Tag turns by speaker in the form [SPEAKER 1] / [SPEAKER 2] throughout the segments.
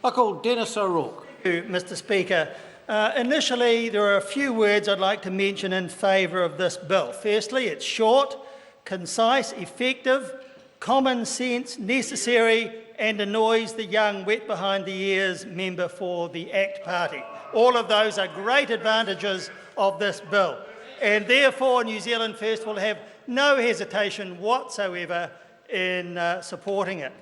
[SPEAKER 1] I call Dennis O'Rourke.
[SPEAKER 2] Thank you, Mr Speaker. Initially, there are a few words I'd like to mention in favour of this bill. Firstly, it's short, concise, effective, common sense, necessary and annoys the young wet behind the ears member for the ACT Party. All of those are great advantages of this bill, and therefore New Zealand First will have no hesitation whatsoever in supporting it.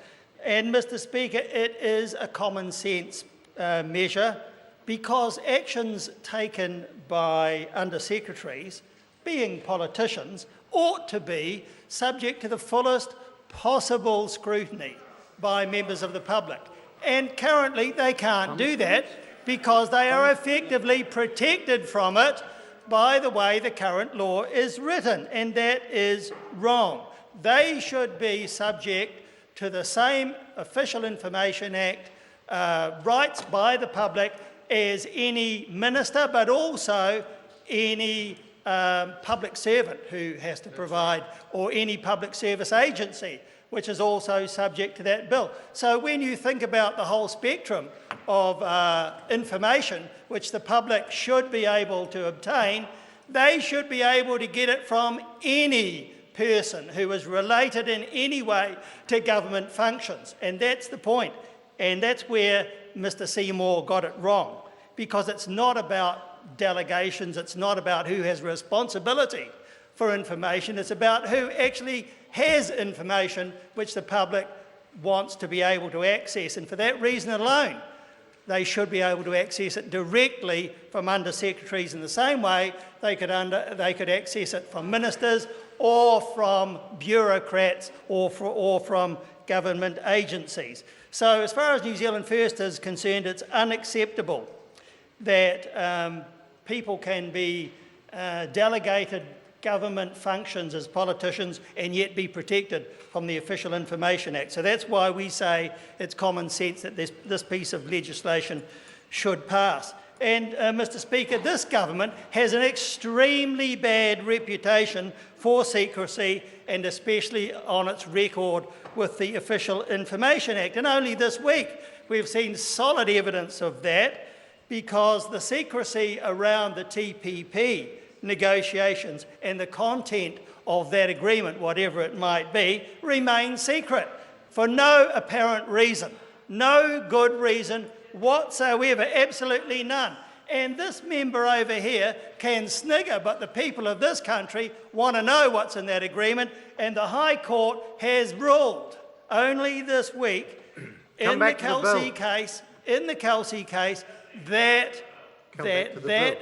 [SPEAKER 2] And Mr Speaker, it is a common sense measure, because actions taken by Under-Secretaries, being politicians, ought to be subject to the fullest possible scrutiny by members of the public. And currently they can't do that because they are effectively protected from it by the way the current law is written, and that is wrong. They should be subject to the same Official Information Act rights by the public as any minister, but also any public servant who has to provide, or any public service agency, which is also subject to that bill. So when you think about the whole spectrum of information which the public should be able to obtain, they should be able to get it from any person who is related in any way to government functions. And that's the point. And that's where Mr Seymour got it wrong, because it's not about delegations, it's not about who has responsibility for information, it's about who actually has information which the public wants to be able to access. And for that reason alone, they should be able to access it directly from Under-Secretaries in the same way they could access it from ministers or from bureaucrats or from government agencies. So as far as New Zealand First is concerned, it's unacceptable that people can be delegated government functions as politicians and yet be protected from the Official Information Act. So that's why we say it's common sense that this piece of legislation should pass. And Mr Speaker, this government has an extremely bad reputation for secrecy, and especially on its record with the Official Information Act. And only this week we've seen solid evidence of that, because the secrecy around the TPP negotiations and the content of that agreement, whatever it might be, remains secret for no apparent reason, no good reason whatsoever, absolutely none. And this member over here can snigger, but the people of this country want to know what's in that agreement, and the High Court has ruled only this week in the Kelsey case that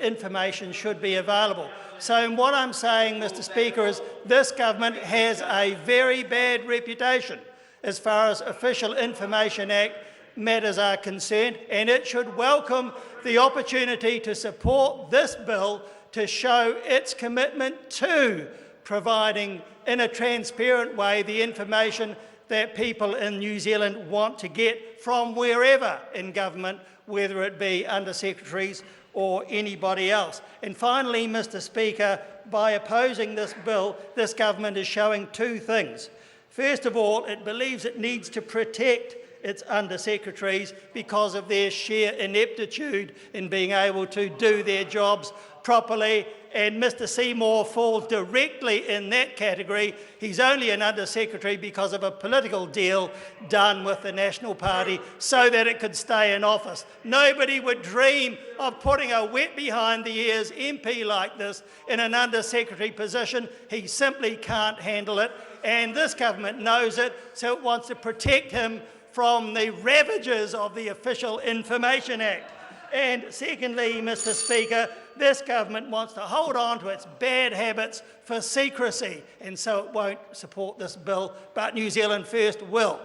[SPEAKER 2] information should be available. So what I'm saying, Mr Speaker, is this government has a very bad reputation as far as Official Information Act matters are concerned, and it should welcome the opportunity to support this bill to show its commitment to providing in a transparent way the information that people in New Zealand want to get from wherever in government, whether it be Under-Secretaries or anybody else. And finally, Mr Speaker, by opposing this bill, this government is showing two things. First of all, it believes it needs to protect its Under-Secretaries because of their sheer ineptitude in being able to do their jobs properly, and Mr Seymour falls directly in that category. He's only an Under-Secretary because of a political deal done with the National Party so that it could stay in office. Nobody would dream of putting a wet behind the ears MP like this in an Under-Secretary position. He simply can't handle it, and this government knows it, so it wants to protect him from the ravages of the Official Information Act. And secondly, Mr Speaker, this government wants to hold on to its bad habits for secrecy, and so it won't support this bill, but New Zealand First will.